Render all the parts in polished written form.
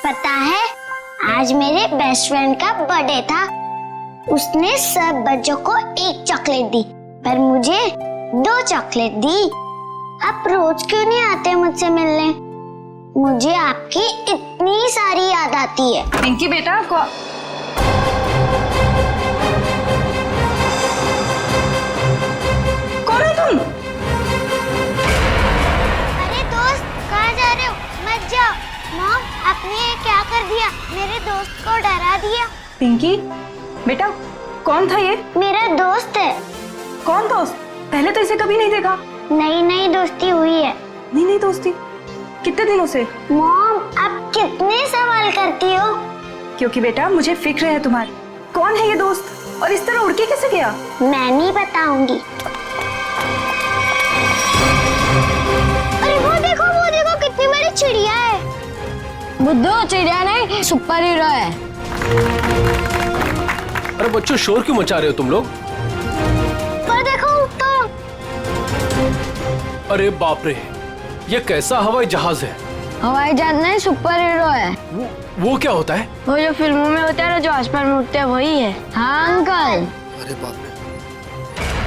पता है, आज मेरे बेस्ट फ्रेंड का बर्थडे था। उसने सब बच्चों को एक चॉकलेट दी, पर मुझे 2 चॉकलेट दी। आप रोज क्यों नहीं आते मुझसे मिलने? मुझे आपकी इतनी सारी याद आती है। पिंकी बेटा कौन है तुम? अरे दोस्त, कहाँ जा रहे हो? मत जाओ। मॉम, आपने ये क्या कर दिया? मेरे दोस्त को डरा दिया। पिंकी बेटा, कौन था ये? मेरा दोस्त है। कौन दोस्त? पहले तो इसे कभी नहीं देखा। नई नई दोस्ती हुई है। नहीं दोस्ती, कितने दिनों से? मॉम, आप कितने सवाल करती हो? क्योंकि बेटा मुझे फिक्र है तुम्हारी। कौन है ये दोस्त और इस तरह उड़ के कैसे गया? मैं नहीं बताऊंगी। अरे वो देखो कितनी बड़ी चिड़िया है। बुद्धू, चिड़िया नहीं, सुपर हीरो है। अरे बच्चों, शोर क्यों मचा रहे हो तुम लोग? पर देखो तो। अरे बाप रे, ये कैसा हवाई जहाज है? हवाई जहाज नहीं, सुपर हीरो है। वो क्या होता है? वो जो फिल्मों में होता है ना, जो आसमान में उड़ते हैं, वही है। हाँ अंकल। अरे बाप रे,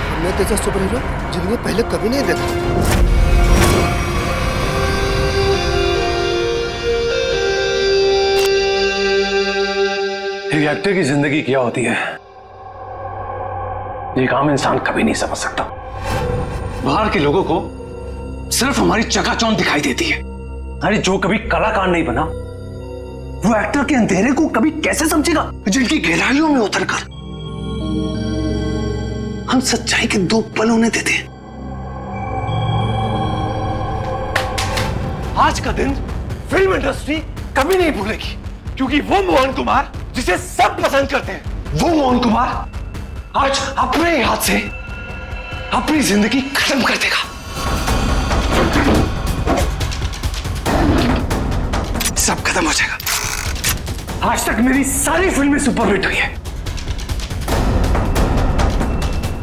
हमने तेजा सुपर हीरो जिंदगी में पहले कभी नहीं देखा। एक एक्टर की जिंदगी क्या होती है, ये आम इंसान कभी नहीं समझ सकता। बाहर के लोगों को सिर्फ हमारी चकाचौंध दिखाई देती है। अरे जो कभी कलाकार नहीं बना, वो एक्टर के अंधेरे को कभी कैसे समझेगा? जिनकी गहराइयों में उतरकर हम सच्चाई के 2 पल होने देते हैं। आज का दिन फिल्म इंडस्ट्री कभी नहीं भूलेगी, क्योंकि वो मोहन कुमार जिसे सब पसंद करते हैं, वो मोहन कुमार आज अपने हाथ से अपनी जिंदगी खत्म कर देगा। सब खत्म हो जाएगा। आज तक मेरी सारी फिल्में सुपरहिट हुई है।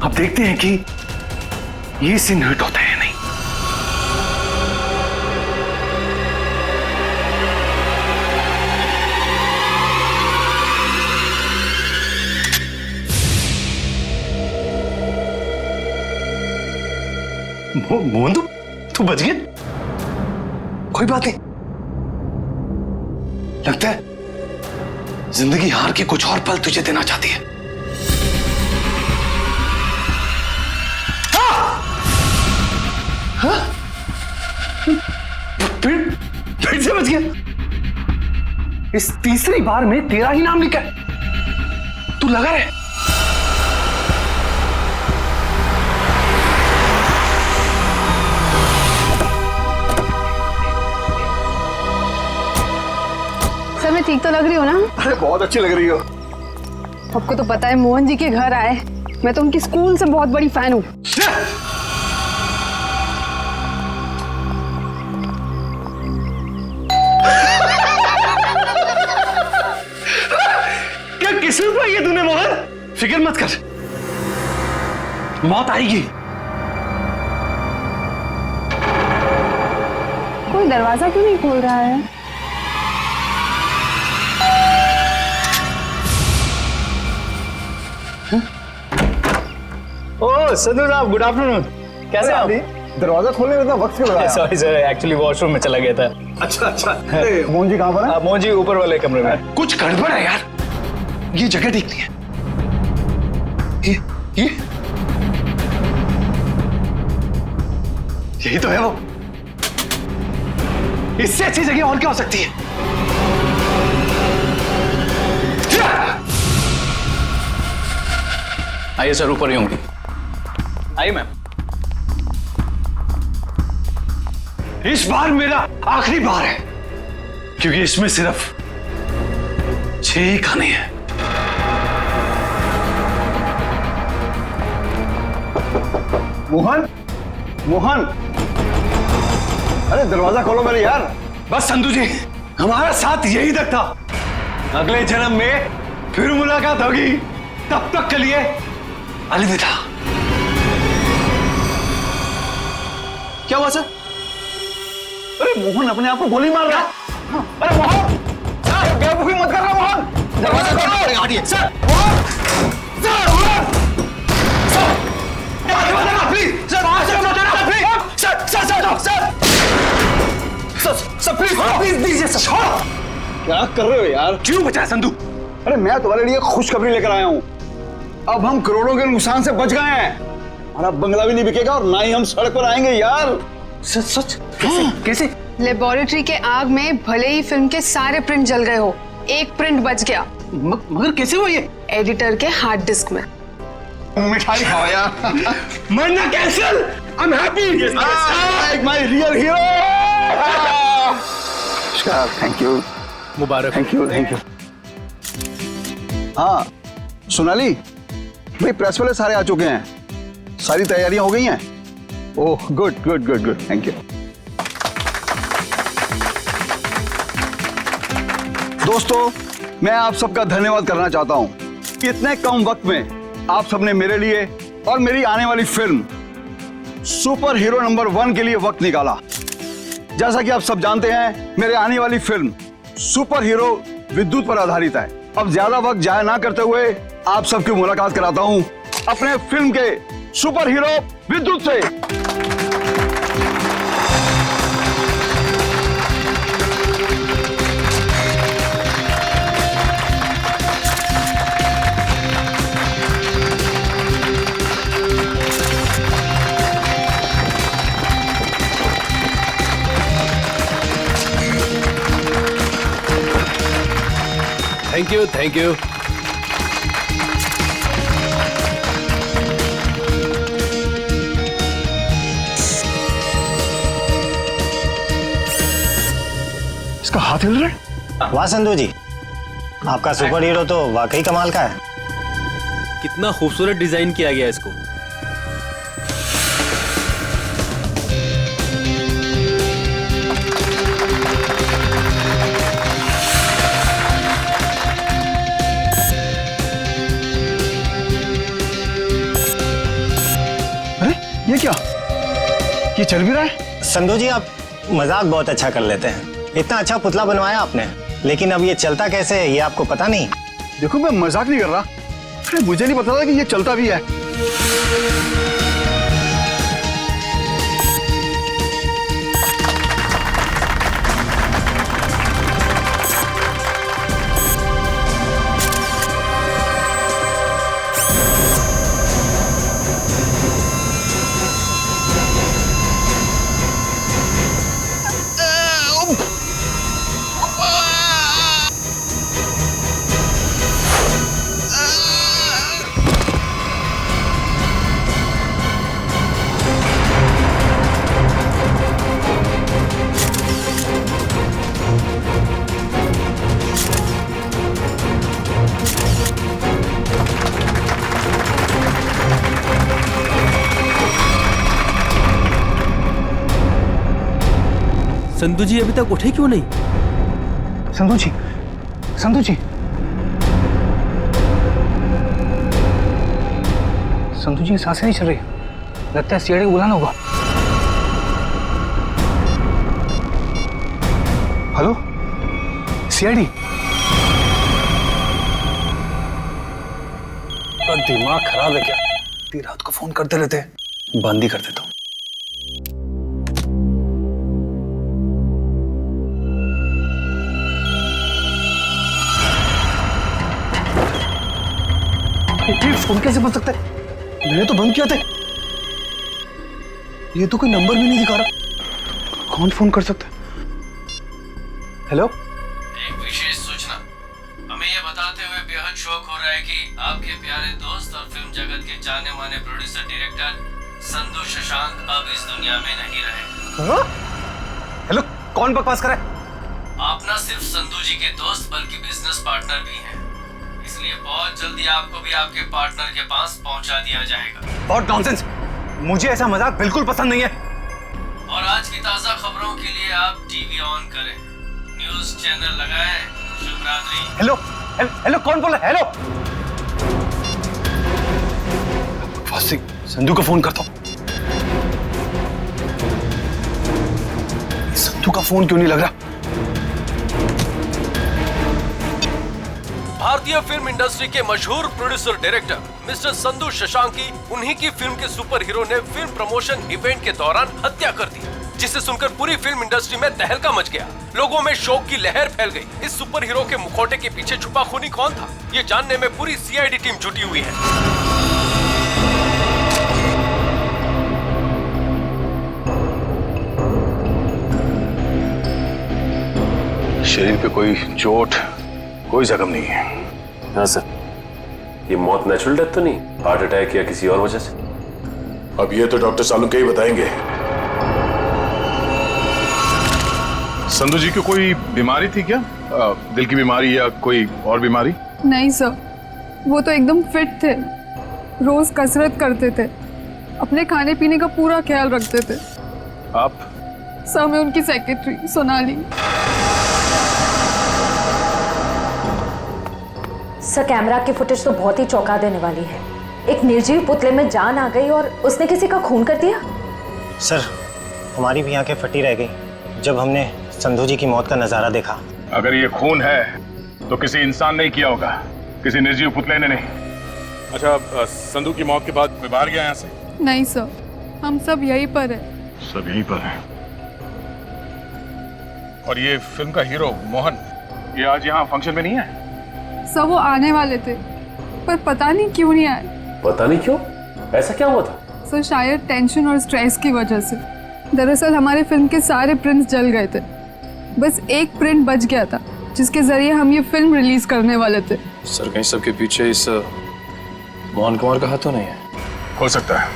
अब देखते हैं कि ये सीन हिट होता है या नहीं। मोहन, तू बच गया? कोई बात नहीं। लगता है जिंदगी हार के कुछ और पल तुझे देना चाहती है। हाँ? फिर से बच गया। इस तीसरी बार में तेरा ही नाम लिखा है। तू लगा रहे। सर, मैं ठीक तो लग रही हूँ ना? अरे बहुत अच्छी लग रही हो। आपको तो पता है, मोहन जी के घर आए, मैं तो उनकी स्कूल से बहुत बड़ी फैन हूँ। क्या किस्मत पाई है तूने मोहन? फिक्र मत कर, मौत आएगी। कोई दरवाजा क्यों नहीं खोल रहा है? ओह संधू साहब, गुड आफ्टरनून। कैसे आप? दरवाजा खोलने में इतना वक्त क्यों लगा? सॉरी सर, एक्चुअली वॉशरूम में चला गया था। अच्छा अच्छा। मोहन जी कहाँ पर है? मोहन जी ऊपर वाले कमरे में। कुछ गड़बड़ है यार, ये जगह ठीक नहीं है। ये यही तो है वो। इससे अच्छी जगह और क्या हो सकती है? आइए सर, ऊपर ही होंगे। आइए मैम। इस बार मेरा आखिरी बार है, क्योंकि इसमें सिर्फ 6 ही खाने हैं। मोहन, मोहन, अरे दरवाजा खोलो मेरे यार। बस संधू जी, हमारा साथ यही तक था। अगले जन्म में फिर मुलाकात होगी। तब तक के लिए अलविदा। क्या हुआ सर? अरे मोहन अपने आप को गोली मार रहा है। अरे मोहन, मत करना मोहन। दरवाजा खोलो। हटिए sir. Please sir, sir please दीजिए सर। क्या कर रहे हो यार? क्यों बचाया संधू? अरे मैं तुम्हारे लिए खुशखबरी लेकर आया हूँ। अब हम करोड़ों के नुकसान से बच गए हैं। हमारा बंगला भी नहीं बिकेगा और ना ही हम सड़क पर आएंगे यार। सच सच? कैसे कैसे? लेबोरेटरी के आग में भले ही फिल्म के सारे प्रिंट जल गए हो, एक प्रिंट बच गया, मगर कैसे हुआ ये? एडिटर के हार्ड डिस्क में। मिठाई खाओ यार। मरना cancel. I am happy. My real hero. Thank you, Mubarak. Thank you, thank you. हाँ सोनाली भाई, प्रेस वाले सारे आ चुके हैं, सारी तैयारियां हो गई हैं। Oh good good good good, thank you. दोस्तों मैं आप सबका धन्यवाद करना चाहता हूं कि इतने कम वक्त में आप सबने मेरे लिए और मेरी आने वाली फिल्म सुपर हीरो नंबर 1 के लिए वक्त निकाला। जैसा कि आप सब जानते हैं, मेरे आने वाली फिल्म सुपर हीरो विद्युत पर आधारित है। अब ज्यादा वक्त जाया ना करते हुए आप सबकी मुलाकात कराता हूं अपने फिल्म के सुपर हीरो विद्युत से। Thank you, thank you. इसका हाथ हिल रहा है। वाह संधू जी, आपका सुपर हीरो तो वाकई कमाल का है। कितना खूबसूरत डिजाइन किया गया इसको। अरे ये क्या, ये चल भी रहा है? संधू जी आप मजाक बहुत अच्छा कर लेते हैं। इतना अच्छा पुतला बनवाया आपने, लेकिन अब ये चलता कैसे है ये आपको पता नहीं? देखो मैं मजाक नहीं कर रहा, अरे मुझे नहीं पता था कि ये चलता भी है। संधू जी अभी तक उठे क्यों नहीं? संधू जी, संधू जी, संधू जी की सांसें नहीं चल रही, लगता है सीआईडी को बुलाना होगा। Hello CID. दिमाग खराब है क्या? इतनी रात को फोन करते रहते, बंद ही कर देता हूँ। फोन कैसे बन सकता है? मैंने तो बंद किया था। ये तो कोई नंबर भी नहीं दिखा रहा, कौन फोन कर सकता है? हेलो, एक विशेष सूचना। हमें यह बताते हुए बेहद शौक हो रहा है कि आपके प्यारे दोस्त और फिल्म जगत के जाने माने प्रोड्यूसर डायरेक्टर संधू शशांक अब इस दुनिया में नहीं रहे। हेलो, कौन बकवास कर रहा है? आप न सिर्फ संधू जी के दोस्त बल्कि बिजनेस पार्टनर भी हैं, इसलिए बहुत जल्दी आपको भी आपके पार्टनर के पास पहुंचा दिया जाएगा। बहुत नॉनसेंस, मुझे ऐसा मजाक बिल्कुल पसंद नहीं है। और आज की ताजा खबरों के लिए आप टीवी ऑन करें, न्यूज चैनल लगाएं। शुभ रात्रि। हेलो हेलो, कौन बोल रहा है? हेलो, संधू को फोन करता हूँ। संधू का फोन क्यों नहीं लग रहा? भारतीय फिल्म इंडस्ट्री के मशहूर प्रोड्यूसर डायरेक्टर मिस्टर संधू शशांकी उन्हीं की फिल्म के सुपर हीरो ने फिल्म प्रमोशन इवेंट के दौरान हत्या कर दी, जिसे सुनकर पूरी फिल्म इंडस्ट्री में तहलका मच गया। लोगों में शोक की लहर फैल गई। इस सुपर हीरो के मुखौटे के पीछे छुपा खूनी कौन था, ये जानने में पूरी सीआईडी टीम जुटी हुई है। शरीर पे कोई चोट, कोई जख्म नहीं है। हाँ सर, ये मौत नेचुरल डेथ तो नहीं, हार्ट अटैक या किसी और वजह से? अब ये तो डॉक्टर सालुंके ही बताएंगे। संधू जी को कोई बीमारी थी क्या? दिल की बीमारी या कोई और बीमारी? नहीं सर, वो तो एकदम फिट थे, रोज कसरत करते थे, अपने खाने पीने का पूरा ख्याल रखते थे। आप? सर मैं उनकी सेक्रेटरी सोनाली। सर कैमरा की फुटेज तो बहुत ही चौंका देने वाली है। एक निर्जीव पुतले में जान आ गई और उसने किसी का खून कर दिया। सर हमारी भी आंखें फटी रह गई जब हमने संधू जी की मौत का नजारा देखा। अगर ये खून है तो किसी इंसान ने किया होगा, किसी निर्जीव पुतले ने नहीं। अच्छा, संधू की मौत के बाद कोई बाहर गया यहाँ से? नहीं सर, हम सब यहीं पर है। सब यहीं पर है। और ये फिल्म का हीरो मोहन, ये आज यहाँ फंक्शन में नहीं है? सब वो आने वाले थे पर पता नहीं क्यों नहीं आए। पता नहीं क्यों? ऐसा क्या हुआ था? सर शायद टेंशन और स्ट्रेस की वजह से। दरअसल हमारे फिल्म के सारे प्रिंट्स जल गए थे, बस एक प्रिंट बच गया था जिसके जरिए हम ये फिल्म रिलीज करने वाले थे। सर कहीं सबके पीछे इस मोहन कुमार का हाथ तो नहीं है? हो सकता है।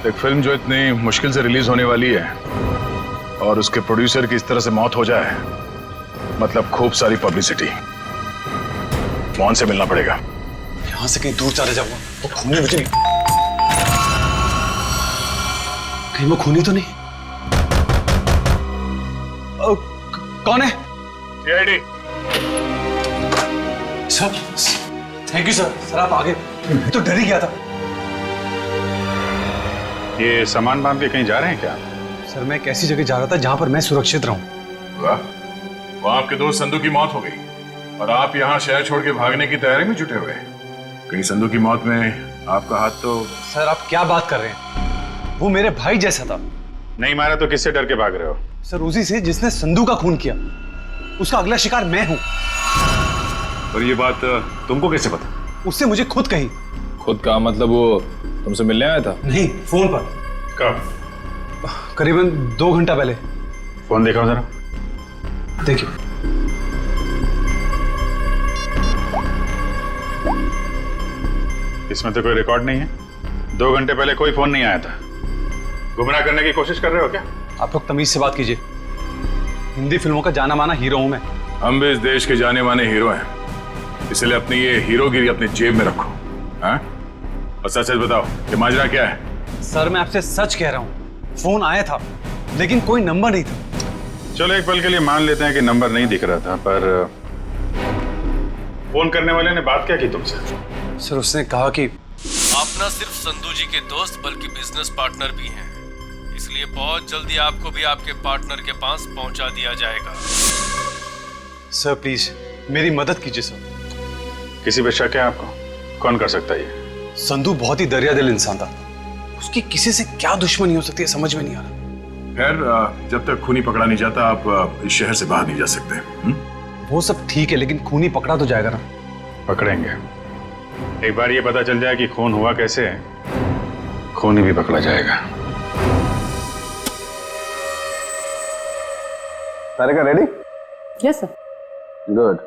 एक फिल्म जो इतनी मुश्किल से रिलीज होने वाली है और उसके प्रोड्यूसर की इस तरह से मौत हो जाए, मतलब खूब सारी पब्लिसिटी। मोहन से मिलना पड़ेगा। यहाँ से कहीं दूर चले जाऊंगा तो खूनी मुझे नहीं, कहीं वो खूनी तो नहीं? कौन है? CID. Sir thank you sir. Sir आप आगे, मैं तो डर ही गया था। ये सामान बांध के कहीं जा रहे हैं क्या? सर मैं एक ऐसी जगह जा रहा था जहां पर मैं सुरक्षित रहूं। वाह, वहां आपके दोस्त संधू की मौत हो गई और आप यहाँ शहर छोड़ के भागने की तैयारी में जुटे हुए। कहीं संधू की मौत में आपका हाथ तो? सर आप क्या बात कर रहे हैं, वो मेरे भाई जैसा था। नहीं मारा तो किससे डर के भाग रहे हो? सर उसी से जिसने संधू का खून किया, उसका अगला शिकार मैं हूं। और ये बात तुमको कैसे पता? उससे मुझे खुद कही। खुद का मतलब वो तुमसे मिलने आया था? नहीं, फोन पर। कब? करीबन 2 घंटा पहले। फोन दिखाओ जरा। देखिए। इसमें तो कोई रिकॉर्ड नहीं है। 2 घंटे पहले कोई फोन नहीं आया था। गुमराह करने की कोशिश कर रहे हो क्या? आप लोग तमीज से बात कीजिए। हिंदी फिल्मों का जाना माना हीरो हूं मैं। हम भी इस देश के जाने माने हीरो हैं, इसलिए अपनी ये हीरोगिरी अपनी जेब में रखो। हाँ? और सच सच बताओ कि माजरा क्या है? सर मैं आपसे सच कह रहा हूं, फोन आया था लेकिन कोई नंबर नहीं था। चलो एक पल के लिए मान लेते हैं कि नंबर नहीं दिख रहा था, पर फोन करने वाले ने बात क्या की तुमसे? सर उसने कहा कि आप न सिर्फ संधू जी के दोस्त बल्कि बिजनेस पार्टनर भी हैं, इसलिए बहुत जल्दी आपको भी आपके पार्टनर के पास पहुंचा दिया जाएगा। सर प्लीज मेरी मदद कीजिए सर। किसी पे शक है आपको? कौन कर सकता है ये? संधू बहुत ही दरियादिल इंसान था, उसकी किसी से क्या दुश्मनी हो सकती है समझ में नहीं आ रहा। खैर जब तक खूनी पकड़ा नहीं जाता आप इस शहर से बाहर नहीं जा सकते। वो सब ठीक है लेकिन खूनी पकड़ा तो जाएगा ना? पकड़ेंगे। एक बार ये पता चल जाए कि खून हुआ कैसे है, खूनी भी पकड़ा जाएगा। सारे का रेडी? Yes sir. गुड।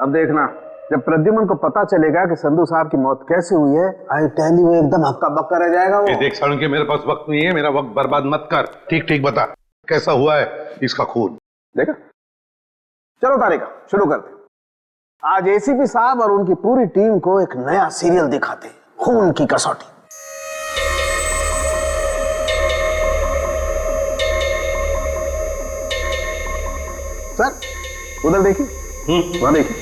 अब देखना, जब प्रद्युमन को पता चलेगा कि संधू साहब की मौत कैसे हुई है, आई टेल यू एकदम हक्का बक्का रह जाएगा वो। देख सालुंके, मेरे पास वक्त नहीं है, मेरा वक्त बर्बाद मत कर। ठीक ठीक बता कैसा हुआ है इसका खून। देखा? चलो तारिका शुरू करते। आज एसीपी साहब और उनकी पूरी टीम को एक नया सीरियल दिखाते, खून की कसौटी। सर उधर देखिए, वहां देखिए।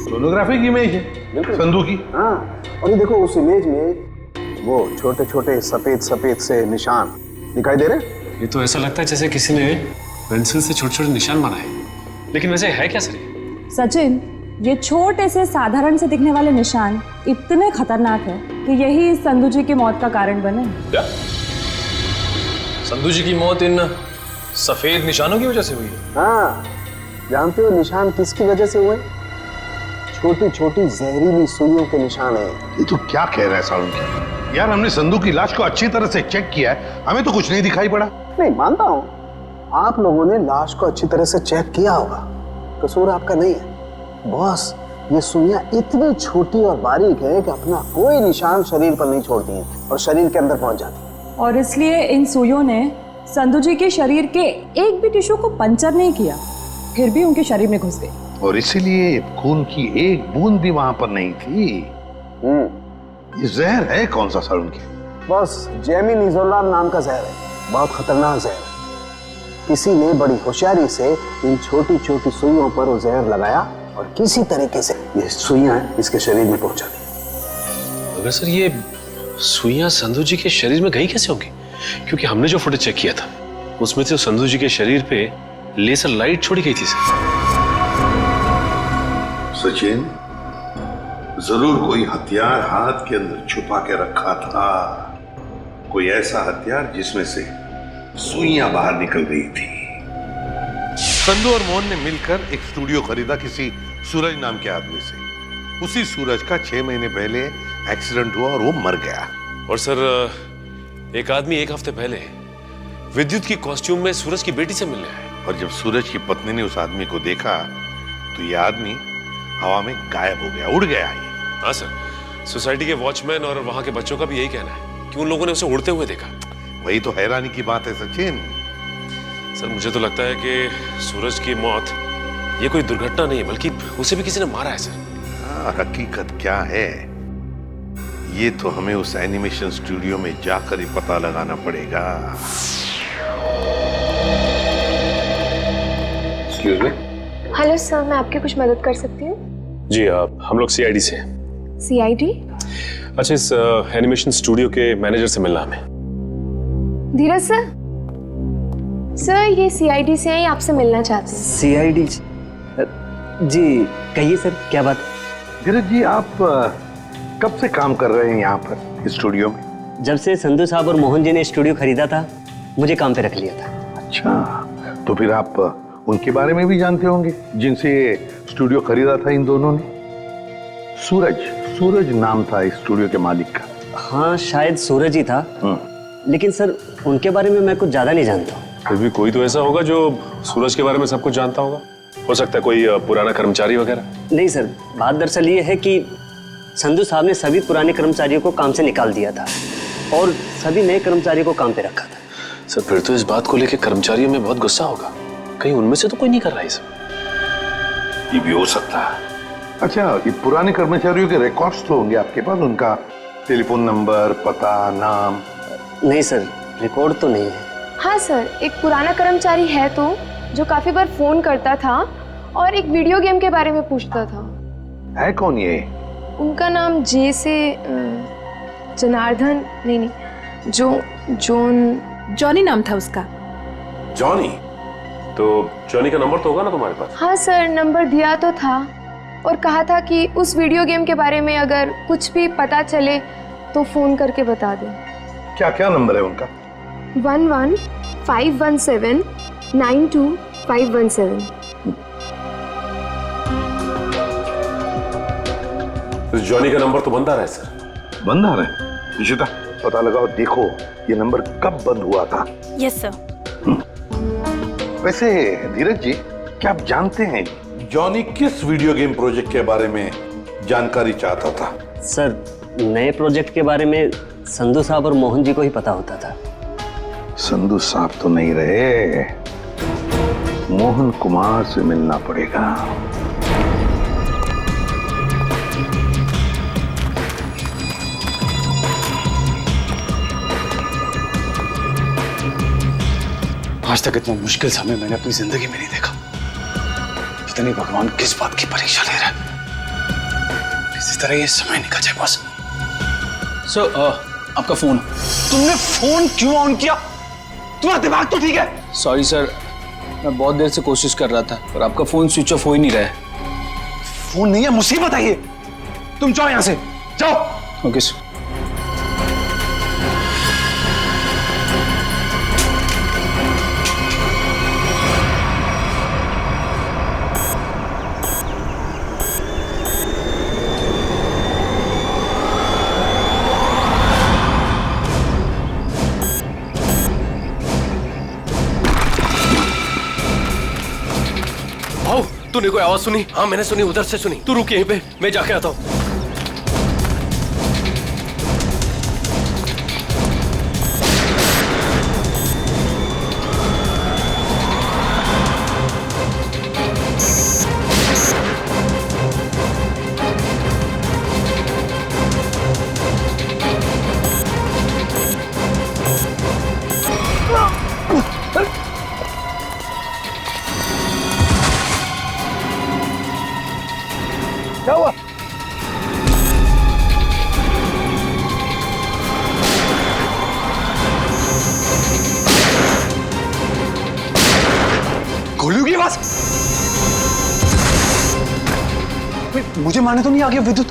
सोनोग्राफी की इमेज है संधू की। हाँ, और ये देखो उस इमेज में वो छोटे छोटे सफेद सफेद से निशान दिखाई दे रहे। ये तो ऐसा लगता है जैसे किसी ने पेंसिल से छोटे छोटे निशान बनाए। लेकिन वैसे है क्या सर ये? सचिन, ये छोटे से साधारण से दिखने वाले निशान इतने खतरनाक है कि यही संधू जी की मौत का कारण बने। क्या? संधू जी की मौत इन सफेद निशानों की वजह से हुई है? हाँ, जानते हो निशान किसकी वजह से हुए? छोटी छोटी जहरीली सुइयों के निशान है। ये तो क्या कह रहा है साउंड? यार हमने संधू की लाश को अच्छी तरह से चेक किया है, हमें तो कुछ नहीं दिखाई पड़ा। नहीं मानता हूँ, आप लोगों ने लाश को अच्छी तरह से चेक किया होगा, कसूर आपका नहीं है। बॉस, ये सुइयां इतनी छोटी और बारीक है कि अपना कोई निशान शरीर पर नहीं छोड़ती हैं और शरीर के अंदर पहुंच जाती हैं। और इसलिए इन सुइयों ने संधू जी के शरीर के एक भी टिश्यू को पंचर नहीं किया, फिर भी उनके शरीर में घुस गई। और इसीलिए खून की एक बूंद भी वहां पर नहीं थी। ये जहर है कौन सा सर उनके? बस जेमिनिजोलाम नाम का जहर है, बहुत खतरनाक जहर है। किसी ने बड़ी होशियारी से इन छोटी छोटी सुइयों पर वो जहर लगाया और किसी तरीके से ये सुइयां इसके शरीर में पहुंचा दी। मगर सर ये सुइयां संधू जी के शरीर में गई कैसे होंगी? क्योंकि हमने जो फुटेज चेक किया था उसमें तो संधू जी के शरीर पे लेजर लाइट छोड़ी गई थी सर। सचिन, जरूर कोई हथियार हाथ के अंदर छुपा के रखा था, कोई ऐसा हथियार जिसमें से सुइयां बाहर निकल गई थी। संधू और मोहन ने मिलकर एक स्टूडियो खरीदा किसी सूरज नाम के आदमी से। उसी सूरज का 6 महीने पहले एक्सीडेंट हुआ और वो मर गया। और सर एक आदमी एक हफ्ते पहले विद्युत की कॉस्ट्यूम में सूरज की बेटी से मिलने आया। और जब सूरज की पत्नी ने उस आदमी को देखा तो ये आदमी हवा में गायब हो गया, उड़ गया। हाँ सर, सोसाइटी के वॉचमैन और वहां के बच्चों का भी यही कहना है कि उन लोगों ने उसे उड़ते हुए देखा। वही तो हैरानी की बात है सचिन। सर मुझे तो लगता है कि सूरज की मौत ये कोई दुर्घटना नहीं है, बल्कि उसे भी किसी ने मारा है सर। हकीकत क्या है ये तो हमें उस एनिमेशन स्टूडियो में जाकर ही पता लगाना पड़ेगा। Excuse me. हेलो सर, मैं आपकी कुछ मदद कर सकती हूँ? जी हम लोग सीआईडी से हैं। सीआईडी? अच्छा, इस एनिमेशन स्टूडियो के मैनेजर से मिलना हमें। धीरज सर, सर ये सीआईडी से हैं, आपसे मिलना चाहते हैं। सीआईडी? जी कहिए सर, क्या बात? धीरज जी, आप कब से काम कर रहे हैं यहाँ पर स्टूडियो में? जब से संधू साहब और मोहन जी ने स्टूडियो खरीदा था, मुझे काम पे रख लिया था। अच्छा, तो फिर आप उनके बारे में भी जानते होंगे जिनसे स्टूडियो खरीदा था इन दोनों ने? सूरज नाम था इस स्टूडियो के मालिक का। हाँ शायद सूरज ही था, लेकिन सर उनके बारे में मैं कुछ ज्यादा नहीं जानता हूँ। फिर भी कोई तो ऐसा होगा जो सूरज के बारे में सब कुछ जानता होगा। हो सकता है कोई पुराना कर्मचारी वगैरह। नहीं सर, बात दरअसल ये है कि संधू साहब ने सभी पुराने कर्मचारियों को काम से निकाल दिया था और सभी नए कर्मचारियों को काम पे रखा था। सर फिर तो इस बात को लेकर कर्मचारियों में बहुत गुस्सा होगा, कहीं उनमें से तो कोई नहीं कर रहा है सब। ये भी हो सकता है। अच्छा, ये पुराने कर्मचारियों के रिकॉर्ड्स तो होंगे आपके पास, उनका टेलीफोन नंबर, पता, नाम? नहीं सर, रिकॉर्ड तो नहीं है। हाँ सर, एक पुराना कर्मचारी है तो जो काफी बार फोन करता था और एक वीडियो गेम के बारे में पूछता था। है कौन ये? उनका नाम जे से जनार्दन, नहीं जॉनी नाम था उसका। जॉनी? तो जॉनी का नंबर तो होगा ना तुम्हारे पास? हाँ सर, नंबर दिया तो था और कहा था कि उस वीडियो गेम के बारे में अगर कुछ भी पता चले तो फोन करके बता दें। क्या क्या नंबर है उनका? 11-517-92517। जॉनी का नंबर तो बंद आ रहा है सर। बंद आ रहा है? निशिता पता लगाओ, देखो ये नंबर कब बंद हुआ था। Yes sir. वैसे धीरज जी, क्या आप जानते हैं जॉनी किस वीडियो गेम प्रोजेक्ट के बारे में जानकारी चाहता था? सर नए प्रोजेक्ट के बारे में संधू साहब और मोहन जी को ही पता होता था। संधू साहब तो नहीं रहे, मोहन कुमार से मिलना पड़ेगा। आज तक इतना मुश्किल समय मैंने अपनी जिंदगी में नहीं देखा। जितनी भगवान किस बात की परीक्षा ले रहा है, किसी तरह ये समय निकल जाए बस। सर आपका फोन। तुमने फोन क्यों ऑन किया? तुम्हारा दिमाग तो ठीक है? सॉरी सर, मैं बहुत देर से कोशिश कर रहा था पर आपका फोन स्विच ऑफ हो ही नहीं रहा है। फोन नहीं है, मुसीबत है ये। तुम जाओ यहां से, जाओ। Okay sir. तूने कोई आवाज सुनी? हाँ मैंने सुनी, उधर से सुनी। तू रुक यहीं पे, मैं जाके आता हूँ। क्या हुआ? गोलियों की आवाज? मुझे मारने तो नहीं आ गया विद्युत?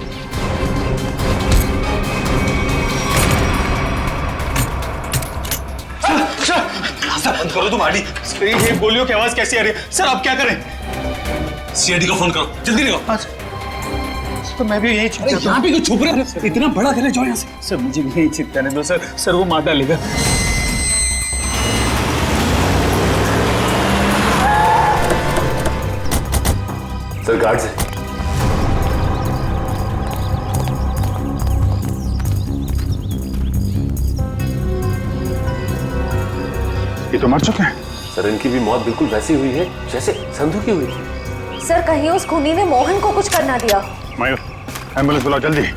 सर बंद करो तुम आड़ी। ये गोलियों की आवाज कैसी आ रही है? सर आप क्या करें? सीआईडी को फोन करो, जल्दी निकलो। तो मैं भी यही छिप यहाँ पे क्यों छुप रहे? इतना बड़ा घर है, जाओ यहाँ से। सर मुझे भी यही छिप जाने दो सर। सर वो मार डालेगा। सर गार्ड से ये तो मर चुके हैं। सर इनकी भी मौत बिल्कुल वैसी हुई है जैसे संधू की हुई थी। सर कहीं उस खूनी ने मोहन को कुछ करना दिया। मयूर एम्बुलेंस बुलाओ जल्दी।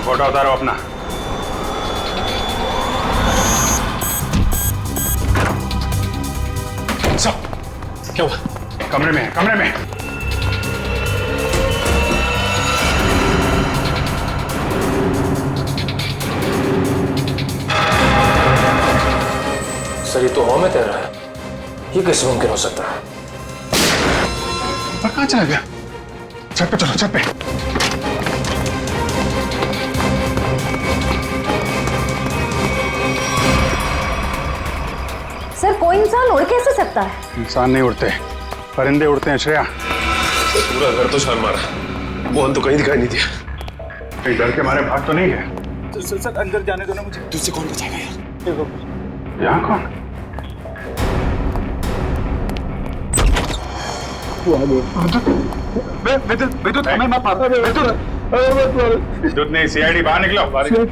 फोटो उतारो अपना। क्या हुआ? कमरे में है, कमरे में। सर ये तो हवा में तैर रहा है, ये कैसे मुमकिन हो सकता है? पर कहाँ चला गया? छत पे चलो, छत पे। सर कोई इंसान उड़ कैसे सकता है? इंसान नहीं उड़ते, परिंदे उड़ते हैं श्रेया। पूरा घर तो छान मारा, मोहन तो कहीं दिखाई नहीं दिया। कहीं डर के मारे भाग तो नहीं है? सर अंदर जाने दो ना मुझे। तुझसे कौन बचाएगा यार? यहाँ कौन? विद्युत हमें मत मारो। विद्युत नहीं, सीआईडी बाहर निकलो। बाहर निकलो।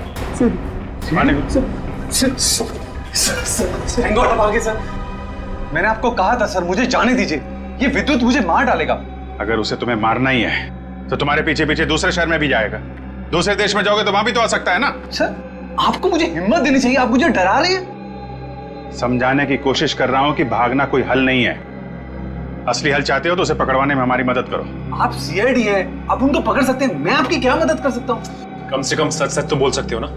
सर मैंने आपको कहा था सर, मुझे जाने दीजिए। ये विद्युत मुझे मार डालेगा। अगर उसे तुम्हें मारना ही है तो तुम्हारे पीछे पीछे दूसरे शहर में भी जाएगा। दूसरे देश में जाओगे तो वहां भी तो आ सकता है ना। सर आपको मुझे हिम्मत देनी चाहिए, आप मुझे डरा रहे हैं। समझाने की कोशिश कर रहा हूं कि भागना कोई हल नहीं है। असली हल चाहते हो तो उसे पकड़वाने में हमारी मदद करो। आप सीआईडी है, आप उनको पकड़ सकते हैं, मैं आपकी क्या मदद कर सकता हूँ? कम से कम सच सच तो बोल सकते हो ना।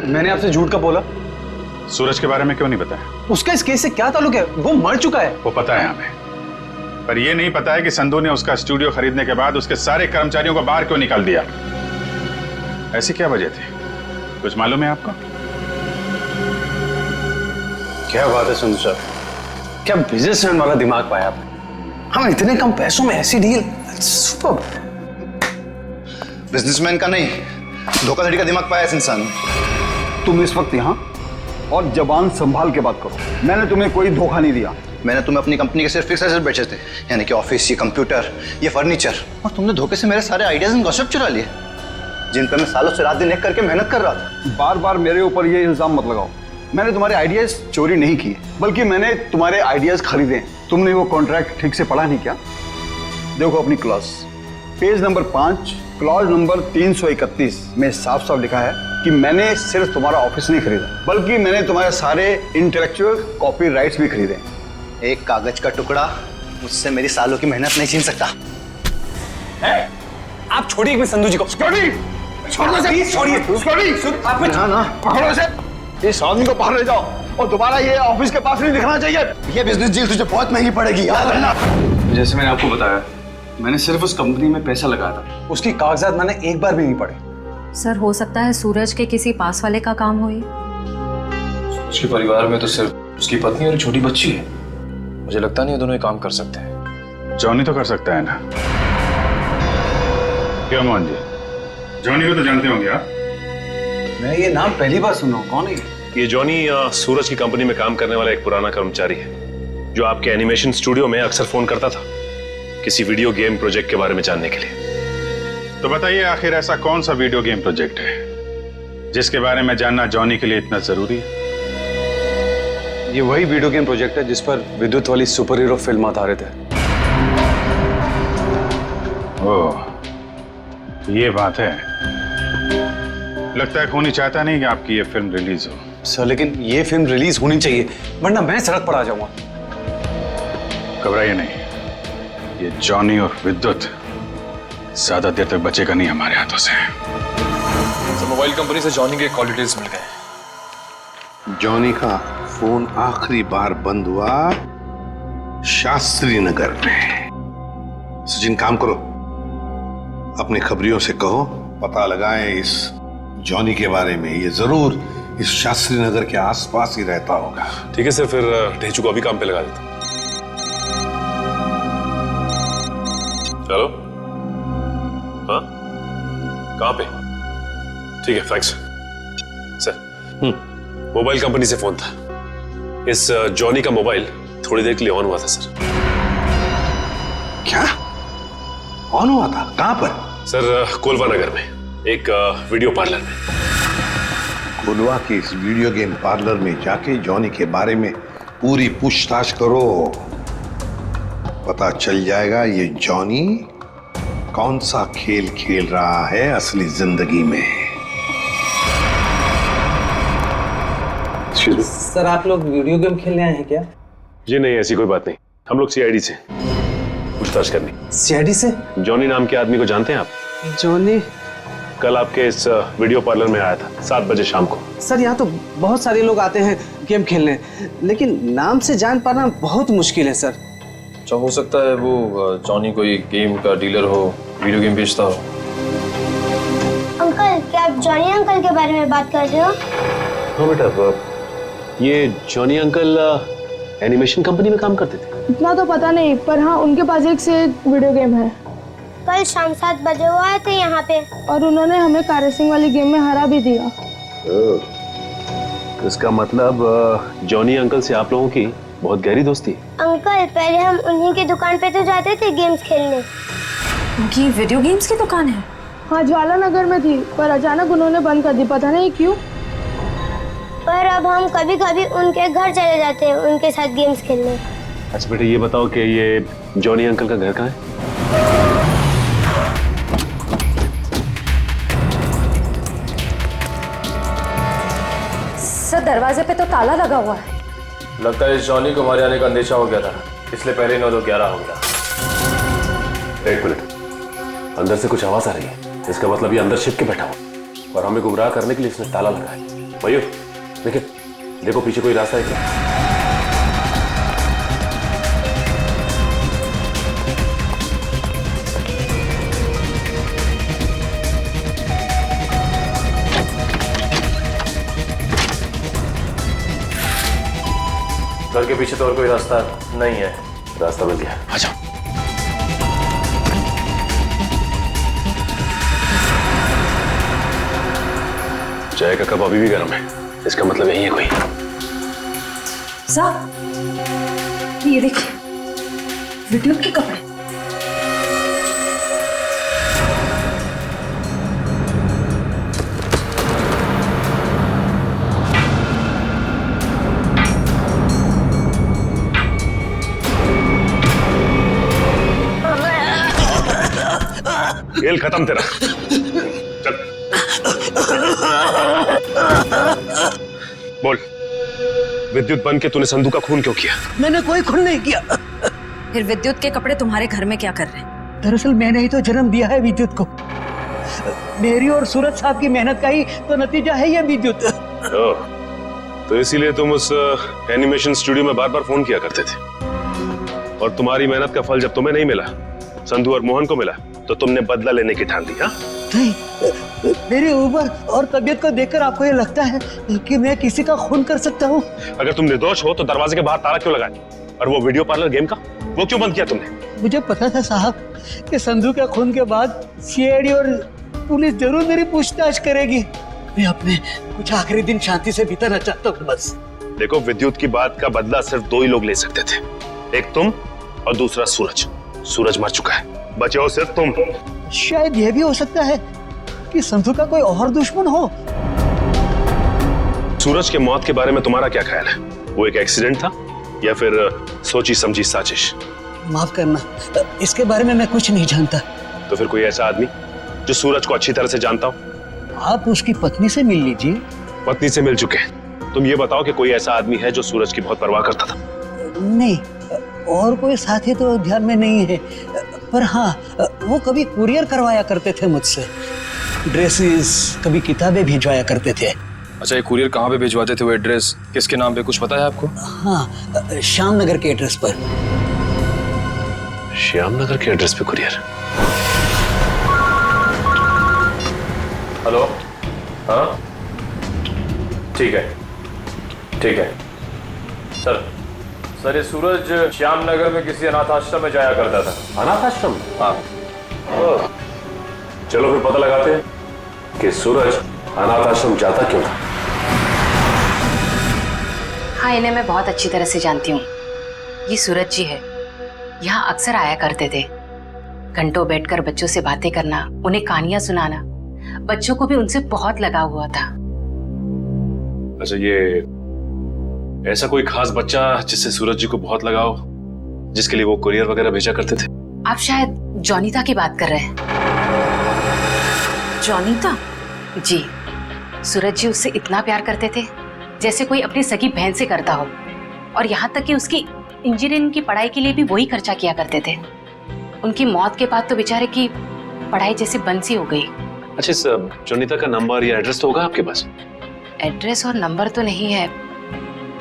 मैंने आपसे झूठ का बोला? सूरज के बारे में क्यों नहीं बताया? उसका इस केस से क्या ताल्लुक है? वो मर चुका है। वो पता है हमें, पर यह नहीं पता है कि संधू ने उसका स्टूडियो खरीदने के बाद उसके सारे कर्मचारियों को बाहर क्यों निकाल दिया। ऐसी क्या वजह थी, कुछ मालूम है आपको? क्या बात है संधू साहब, क्या बिजनेसमैन वाला दिमाग पाया आपने। हम इतने कम पैसों में ऐसी डील, सुपर। बिजनेसमैन का नहीं, धोखाधड़ी का दिमाग पाया इस इंसान ने। तुम इस वक्त यहाँ और जबान संभाल के बात करो। मैंने तुम्हें कोई धोखा नहीं दिया। मैंने तुम्हें अपनी कंपनी के सिर्फ फिक्स एसेट बेचे थे, यानी कि ऑफिस, ये कंप्यूटर, ये फर्नीचर, और तुमने धोखे से मेरे सारे आइडियाज एंड गॉसिप चुरा लिए, जिन पर मैं सालों से रात दिन एक करके मेहनत कर रहा था। बार बार मेरे ऊपर ये इल्जाम मत लगाओ। मैंने तुम्हारे आइडियाज चोरी नहीं किए, बल्कि मैंने तुम्हारे आइडियाज खरीदे। तुमने वो कॉन्ट्रैक्ट ठीक से पढ़ा नहीं क्या? देखो अपनी clause, page number 5, clause number 331 में साफ साफ लिखा है कि मैंने सिर्फ तुम्हारा ऑफिस नहीं खरीदा, बल्कि मैंने तुम्हारे सारे इंटेलेक्चुअल कॉपीराइट्स भी खरीदे। एक कागज का टुकड़ा मुझसे मेरी सालों की मेहनत नहीं छीन सकता। आप छोड़िए एक संधू जी को। छोड़िए पकड़ो इसे। इस आदमी को बाहर ले जाओ और दोबारा ये ऑफिस के पास नहीं दिखना चाहिए। ये बिजनेस डील तुझे बहुत महंगी पड़ेगी, याद रखना। जैसे मैंने आपको बताया, मैंने सिर्फ उस कंपनी में पैसा लगाया था, उसकी कागजात मैंने एक बार भी नहीं पढ़े। सर हो सकता है सूरज के किसी पास वाले का काम हो ये। उसके परिवार में तो सिर्फ उसकी पत्नी और छोटी बच्ची है। मुझे लगता नहीं ये दोनों ये काम कर सकते हैं। जॉनी तो कर सकता है ना? क्या मोहन जी, जॉनी को तो जानते होंगे आप? मैं ये नाम पहली बार सुन रहा हूँ, कौन है ये जॉनी सूरज की कंपनी में काम करने वाला एक पुराना कर्मचारी है, जो आपके एनिमेशन स्टूडियो में अक्सर फोन करता था किसी वीडियो गेम प्रोजेक्ट के बारे में जानने के लिए। तो बताइए, आखिर ऐसा कौन सा वीडियो गेम प्रोजेक्ट है जिसके बारे में जानना जॉनी के लिए इतना जरूरी है? ये वही वीडियो गेम प्रोजेक्ट है जिस पर विद्युत वाली सुपर हीरो फिल्म आधारित है। ओह, ये बात है। लगता है खूनी चाहता नहीं कि आपकी ये फिल्म रिलीज हो। सर लेकिन ये फिल्म रिलीज होनी चाहिए, वरना मैं सड़क पर आ जाऊंगा। घबराइए नहीं, ये जॉनी और विद्युत ज्यादा देर तक बचेगा नहीं हमारे हाथों से। मोबाइल कंपनी से जॉनी के कॉल डिटेल्स मिल गए। जॉनी का फोन आखिरी बार बंद हुआ शास्त्री नगर में। सचिन, काम करो, अपने खबरियों से कहो पता लगाएं इस जॉनी के बारे में। ये जरूर इस शास्त्री नगर के आसपास ही रहता होगा। ठीक है सर, फिर ढेचू को अभी काम पे लगा देता हूं। हेलो, हाँ, कहाँ पे? ठीक है, थैंक्स सर। मोबाइल कंपनी से फोन था। इस जॉनी का मोबाइल थोड़ी देर के लिए ऑन हुआ था सर। क्या ऑन हुआ था? कहां पर? सर कोलवा नगर में एक वीडियो पार्लर में। कोलवा के इस वीडियो गेम पार्लर में जाके जॉनी के बारे में पूरी पूछताछ करो। पता चल जाएगा ये जॉनी कौन सा खेल खेल रहा है असली जिंदगी में। सर आप लोग वीडियो गेम खेलने आए हैं क्या? जी नहीं, ऐसी कोई बात नहीं। हम लोग सीआईडी से पूछताछ करनी। सीआईडी से? जॉनी नाम के आदमी को जानते हैं आप? जॉनी कल आपके इस वीडियो पार्लर में आया था 7 बजे शाम को। सर यहाँ तो बहुत सारे लोग आते हैं गेम खेलने, लेकिन नाम से जान पाना बहुत मुश्किल है सर। अच्छा, हो सकता है वो जॉनी कोई गेम का डीलर हो, वीडियो गेम बेचता हो। अंकल, क्या आप जॉनी अंकल के बारे में बात कर रहे हो? हाँ बेटा, ये जॉनी अंकल एनिमेशन कंपनी में काम करते थे। इतना तो पता नहीं, पर हाँ उनके पास एक से एक वीडियो गेम है। कल शाम 7 बजे वो आए थे यहाँ पे और उन्होंने हमें कार रेसिंग वाली गेम में हरा भी दिया। इसका मतलब जॉनी अंकल से आप लोगों की बहुत गहरी दोस्ती। अंकल, पहले हम उन्हीं की दुकान पे तो जाते थे गेम्स खेलने। उनकी वीडियो गेम्स की दुकान है? हाँ, ज्वाला नगर में थी, पर अचानक उन्होंने बंद कर दी, पता नहीं क्यों। पर अब हम कभी कभी उनके घर चले जाते हैं उनके साथ गेम्स खेलने। अच्छा बेटा, ये बताओ कि ये जॉनी अंकल का घर कहाँ है? सर दरवाजे पे तो ताला लगा हुआ है। लगता है इस जॉनी को हमारे आने का अंदेशा हो गया था, इसलिए पहले 9-2-11 हो गया। एक मिनट, अंदर से कुछ आवाज आ रही है। इसका मतलब ये अंदर छिप के बैठा हुआ और हमें गुमराह करने के लिए इसने ताला लगाया। भाइयों देखिए, देखो पीछे कोई रास्ता है क्या? घर के पीछे तो और कोई रास्ता नहीं है। रास्ता मिल गया, आ जाओ। चाय का कप अभी भी गर्म है, इसका मतलब यही है कोई। साहब ये देखिए, विद्युत के कपड़े। खेल खत्म तेरा। चल बोल, विद्युत बन के तूने संधू का खून क्यों किया? मैंने कोई खून नहीं किया। फिर विद्युत के कपड़े तुम्हारे घर में क्या कर रहे हैं? दरअसल मैंने ही तो जन्म दिया है विद्युत को। मेरी और सूरज साहब की मेहनत का ही तो नतीजा है ये विद्युत। तो इसीलिए तुम उस एनिमेशन स्टूडियो में बार बार फोन किया करते थे, और तुम्हारी मेहनत का फल जब तुम्हें नहीं मिला, संधू और मोहन को मिला, तो तुमने बदला लेने की ठान ली। हाँ, नहीं, मेरी उम्र और तबीयत को देखकर आपको ये लगता है कि मैं किसी का खून कर सकता हूँ? अगर तुम निर्दोष हो तो दरवाजे के बाहर ताला क्यों लगाए? और वो वीडियो पार्लर गेम का वो क्यों बंद किया तुमने? मुझे पता था साहब कि संधू के खून के बाद सीआईडी और पुलिस जरूर मेरी पूछताछ करेगी। मैं अपने कुछ आखिरी दिन शांति से बिताना चाहता हूँ बस। देखो, विद्युत की बात का बदला सिर्फ दो ही लोग ले सकते थे, एक तुम और दूसरा सूरज। सूरज मर चुका है, बचे हो सिर्फ तुम। शायद यह भी हो सकता है कि संधू का कोई और दुश्मन हो। सूरज के मौत के बारे में तुम्हारा क्या ख्याल है? वो एक एक्सीडेंट था या फिर सोची समझी साजिश? माफ करना, इसके बारे में मैं कुछ नहीं जानता। तो फिर कोई ऐसा आदमी जो सूरज को अच्छी तरह से जानता हो? आप उसकी पत्नी से मिल लीजिए। पत्नी से मिल चुके हैं, तुम ये बताओ कि कोई ऐसा आदमी है जो सूरज की बहुत परवाह करता था? नहीं, और कोई साथी तो ध्यान में नहीं है, पर हाँ, वो कभी कुरियर करवाया करते थे मुझसे। ड्रेसेस, कभी किताबें भिजवाया करते थे। अच्छा, ये कुरियर कहाँ पे भिजवाते थे? वो एड्रेस किसके नाम पे कुछ पता है आपको? हाँ, श्याम नगर के एड्रेस पर। श्याम नगर के एड्रेस पे कुरियर? हेलो, हाँ ठीक है, ठीक है सर, ये सूरज श्याम नगर में किसी अनाथ आश्रम में जाया करता था। अनाथ आश्रम? हाँ। चलो फिर पता लगाते हैं कि सूरज अनाथ आश्रम जाता क्यों था। हाँ, इन्हें मैं बहुत अच्छी तरह से जानती हूँ। ये सूरज जी है, यहाँ अक्सर आया करते थे। घंटों बैठकर बच्चों से बातें करना, उन्हें कहानियां सुनाना, बच्चों को भी उनसे बहुत लगाव हुआ था। अच्छा, ये ऐसा कोई खास बच्चा जिससे सूरज जी को बहुत लगाव, जिसके लिए वो कुरियर वगैरह भेजा करते थे? आप शायद जॉनीता की बात कर रहे हैं। जॉनीता? जी, सूरज जी उससे इतना प्यार करते थे जैसे कोई अपनी सगी बहन से करता हो, और यहाँ तक कि उसकी इंजीनियरिंग की पढ़ाई के लिए भी वही खर्चा किया करते थे। उनकी मौत के बाद तो बेचारे की पढ़ाई जैसे बंद सी हो गई। अच्छा, इस जॉनीता का नंबर या एड्रेस तो होगा आपके पास? एड्रेस और नंबर तो नहीं है,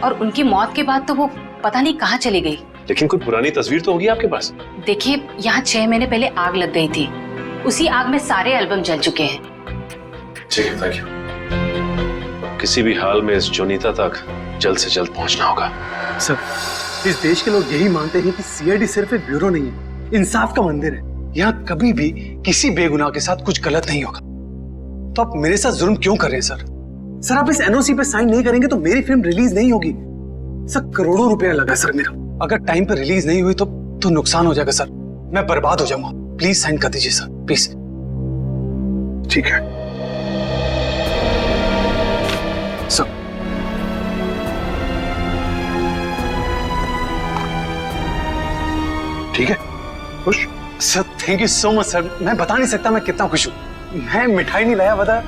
और उनकी मौत के बाद तो वो पता नहीं कहाँ चली गई। लेकिन कोई पुरानी तस्वीर तो होगी आपके पास? देखिए, यहाँ 6 महीने पहले आग लग गई थी, उसी आग में सारे एल्बम जल चुके हैं। ठीक है, थैंक यू। किसी भी हाल में इस जॉनीता तक जल्द से जल्द पहुंचना होगा। सर, इस देश के लोग यही मानते हैं कि सीआईडी सिर्फ एक ब्यूरो नहीं है, इंसाफ का मंदिर है। यहाँ कभी भी किसी बेगुनाह के साथ कुछ गलत नहीं होगा। तो आप मेरे साथ जुल्म क्यों कर रहे हैं सर? सर, आप इस एनओसी पे साइन नहीं करेंगे तो मेरी फिल्म रिलीज नहीं होगी। सर, करोड़ों रुपया लगा सर मेरा। अगर टाइम पर रिलीज नहीं हुई तो नुकसान हो जाएगा सर, मैं बर्बाद हो जाऊंगा। प्लीज साइन कर दीजिए सर, प्लीज। ठीक है सर। ठीक है, खुश? Sir, thank you so much sir. मैं बता नहीं सकता मैं कितना खुश हूँ। मैं मिठाई नहीं लाया, बता,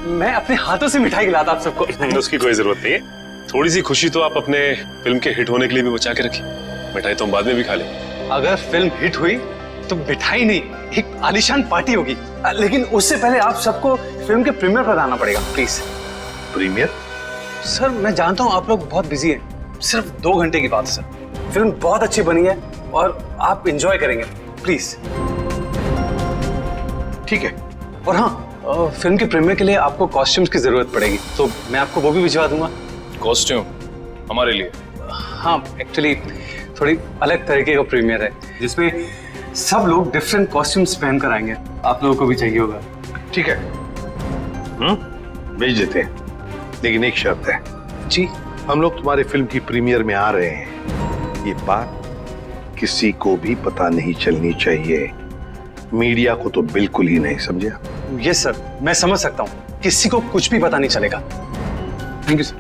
मैं अपने हाथों से मिठाई खिलाता आप सबको। उसकी कोई जरूरत नहीं है। थोड़ी सी खुशी तो आप अपने फिल्म के हिट होने के लिए भी बचा के रखिए। मिठाई तो हम बाद में भी खा लेंगे। अगर फिल्म हिट हुई तो मिठाई नहीं, एक आलीशान पार्टी होगी। लेकिन उससे पहले आप सबको फिल्म के प्रीमियर पर आना पड़ेगा, प्लीज। प्रीमियर? सर, मैं जानता हूँ आप लोग बहुत बिजी हैं, सिर्फ 2 घंटे की बात है सर। फिल्म बहुत अच्छी बनी है और आप एंजॉय करेंगे, प्लीज। ठीक है। और हाँ, फिल्म के प्रीमियर के लिए आपको कॉस्ट्यूम्स की जरूरत पड़ेगी, तो मैं आपको वो भी भिजवा दूंगा। कॉस्ट्यूम हमारे लिए? हाँ, एक्चुअली थोड़ी अलग तरीके का प्रीमियर है जिसमें सब लोग डिफरेंट कॉस्ट्यूम्स पहन कर आएंगे। आप लोगों को भी चाहिए होगा। ठीक है, भेज देते हैं, लेकिन एक शर्त है। जी? हम लोग तुम्हारे फिल्म की प्रीमियर में आ रहे हैं, ये बात किसी को भी पता नहीं चलनी चाहिए। मीडिया को तो बिल्कुल ही नहीं, समझा? यस सर, मैं समझ सकता हूँ, किसी को कुछ भी पता नहीं चलेगा। Thank you sir.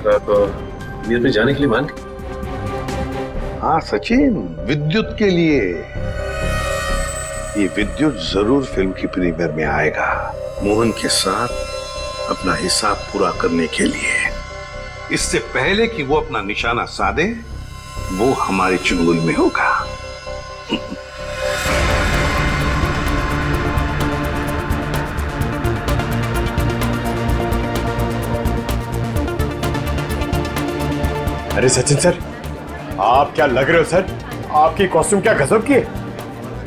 आप प्रीमियर में जाने के लिए मान गए? हाँ सचिन, विद्युत के लिए। ये विद्युत जरूर फिल्म की प्रीमियर में आएगा, मोहन के साथ अपना हिसाब पूरा करने के लिए। इससे पहले कि वो अपना निशाना साधे, वो हमारे चुंगल में होगा। अरे सचिन सर, आप क्या लग रहे हो सर? आपकी कॉस्ट्यूम क्या गजब की है,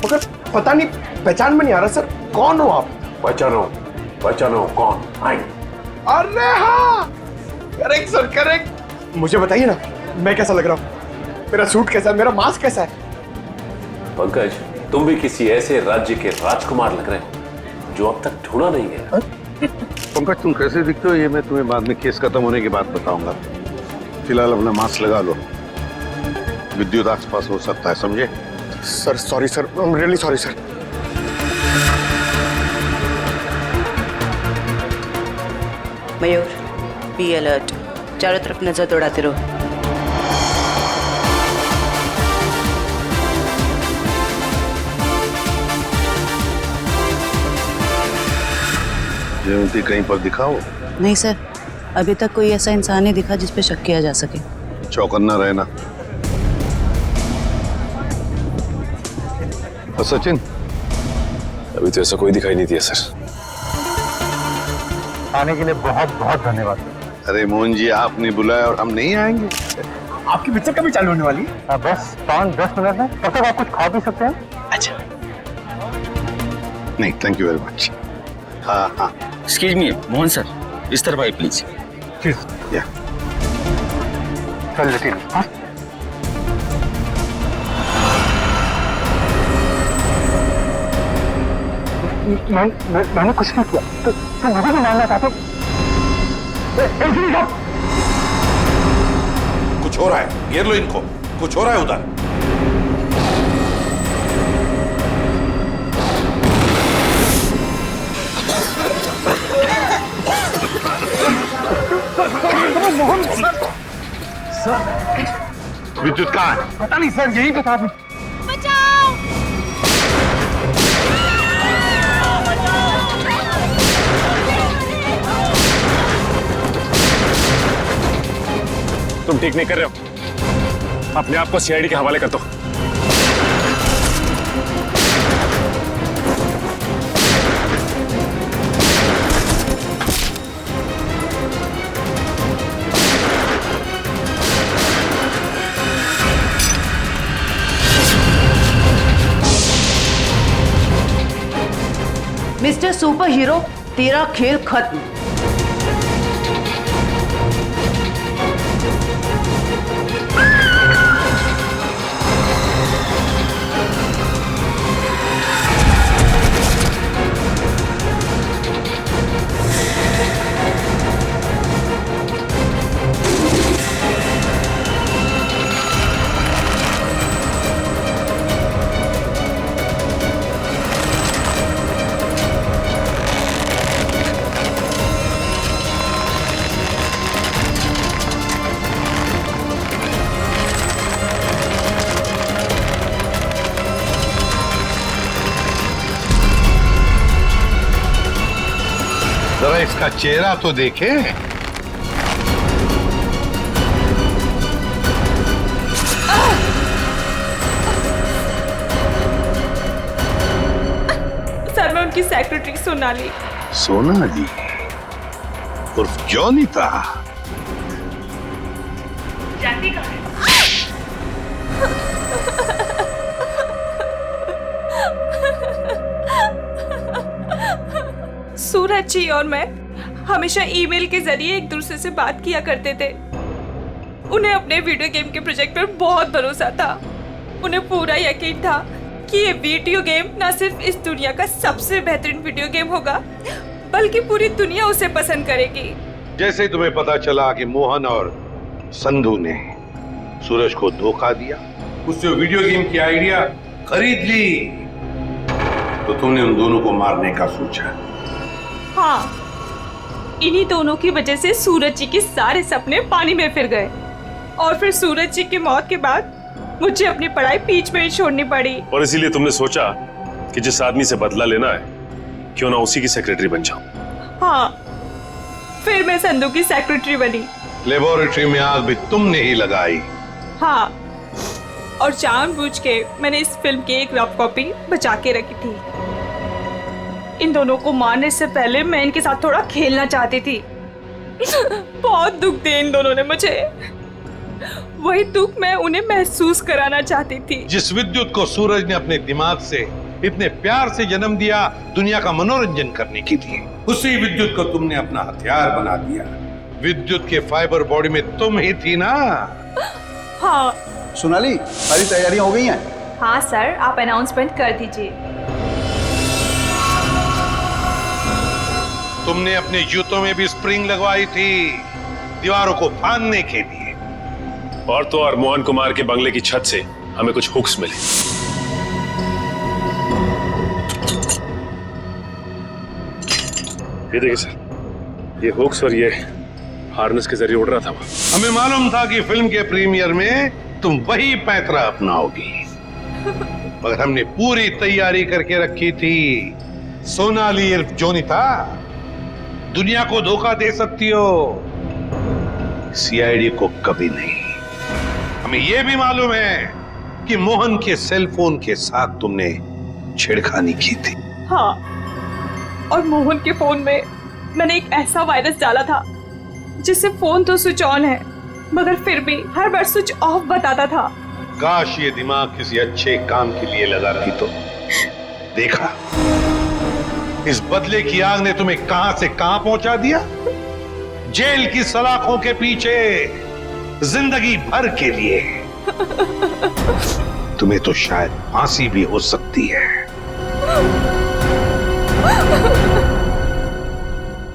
मगर पता नहीं पहचान में नहीं आ रहा सर, कौन हो आप? पहचानो कौन? अरे हाँ, करेक्ट सर करेक्ट। मुझे बताइए ना, मैं कैसा लग रहा हूँ? मेरा सूट कैसा है, मेरा मास्क कैसा है? पंकज, तुम भी किसी ऐसे राज्य के राजकुमार लग रहे हो जो अब तक ढूंढा नहीं गया। पंकज, तुम कैसे दिखते हो ये मैं तुम्हें बाद में केस खत्म होने के बाद बताऊंगा। फिलहाल अपना मास्क लगा लो, विद्युत आसपास हो सकता है, समझे? Sir sorry sir, I am really sorry sir. Mayur, be alert, चारों तरफ नजर दौड़ाते रहो। जयंती कहीं पर दिखाओ। नहीं सर, अभी तक कोई ऐसा इंसान नहीं दिखा जिस पे शक किया जा सके। चौकन्ना रहना। और सचिन? अभी तो ऐसा कोई दिखाई नहीं दिया सर। आने के लिए बहुत बहुत धन्यवाद। अरे मोहन जी, आपने बुलाया और हम नहीं आएंगे? आपकी पिक्चर कभी चालू होने वाली है? बस 5-10 मिनट में, तब तक आप कुछ खा भी सकते हैं। अच्छा। नहीं, थैंक यू वेरी मच। हाँ हाँ। एक्सक्यूज मी मोहन सर, इस तरफ आइए प्लीज। या चल लेकिन मैंने कुछ नहीं किया, तो मुझे भी मानना चाहते? कुछ हो रहा है, घेर लो इनको, कुछ हो रहा है उधर। विद्युत कहाँ है? पता नहीं सर, यही बता दो। तुम ठीक नहीं कर रहे हो, अपने आप को सीआईडी के हवाले कर दो। मिस्टर सुपर हीरो, तेरा खेल खत्म। जरा इसका चेहरा तो देखे। सर, मैं उनकी सेक्रेटरी सोनाली। सोनाली उर्फ जॉनी था। जानती कहाँ है? सूरज जी और मैं हमेशा ईमेल के जरिए एक दूसरे से बात किया करते थे। उन्हें अपने वीडियो गेम के प्रोजेक्ट पर बहुत भरोसा था। उन्हें पूरा यकीन था कि ये वीडियो गेम न सिर्फ इस दुनिया का सबसे बेहतरीन वीडियो गेम होगा, बल्कि पूरी दुनिया उसे पसंद करेगी। जैसे ही तुम्हें पता चला कि मोहन और संधू ने सूरज को धोखा दिया, उससे वीडियो गेम की आइडिया खरीद ली, तो तुमने उन दोनों को मारने का सोचा। हाँ, इन्हीं दोनों की वजह से सूरज जी के सारे सपने पानी में फिर गए और फिर सूरज जी की मौत के बाद मुझे अपनी पढ़ाई बीच में ही छोड़नी पड़ी। और इसीलिए तुमने सोचा कि जिस आदमी से बदला लेना है क्यों ना उसी की सेक्रेटरी बन जाऊं। हाँ, फिर मैं संधू की सेक्रेटरी बनी। लेबोरेटरी में आग भी तुमने ही लगाई। हाँ, और जानबूझ के मैंने इस फिल्म की एक रफ कॉपी बचा के रखी थी। इन दोनों को मारने से पहले मैं इनके साथ थोड़ा खेलना चाहती थी। बहुत दुख दिए इन दोनों ने मुझे, वही दुख मैं उन्हें महसूस कराना चाहती थी। जिस विद्युत को सूरज ने अपने दिमाग से इतने प्यार से जन्म दिया दुनिया का मनोरंजन करने के लिए, उसी विद्युत को तुमने अपना हथियार बना दिया। विद्युत के फाइबर बॉडी में तुम ही थी ना? हाँ। सोनाली, सारी तैयारियां हो गई हैं? हाँ सर, आप अनाउंसमेंट कर दीजिए। तुमने अपने जूतों में भी स्प्रिंग लगवाई थी दीवारों को फाड़ने के लिए। और तो और मोहन कुमार के बंगले की छत से हमें कुछ हुक्स मिले। ये देखिए सर, ये हुक्स और ये हार्नेस के जरिए उड़ रहा था वो। हमें मालूम था कि फिल्म के प्रीमियर में तुम वही पैंतरा अपनाओगी, मगर हमने पूरी तैयारी करके रखी थी। सोनाली इर्फ जोनीता, दुनिया को धोखा दे सकती हो, सीआईडी को कभी नहीं। हमें यह भी मालूम है कि मोहन के सेल फोन के साथ तुमने छेड़खानी की थी। हाँ, और मोहन के फोन में मैंने एक ऐसा वायरस डाला था जिससे फोन तो स्विच ऑन है मगर फिर भी हर बार स्विच ऑफ बताता था। काश ये दिमाग किसी अच्छे काम के लिए लगाती तो। देखा, इस बदले की आग ने तुम्हें कहां से कहां पहुंचा दिया। जेल की सलाखों के पीछे जिंदगी भर के लिए। तुम्हें तो शायद फांसी भी हो सकती है।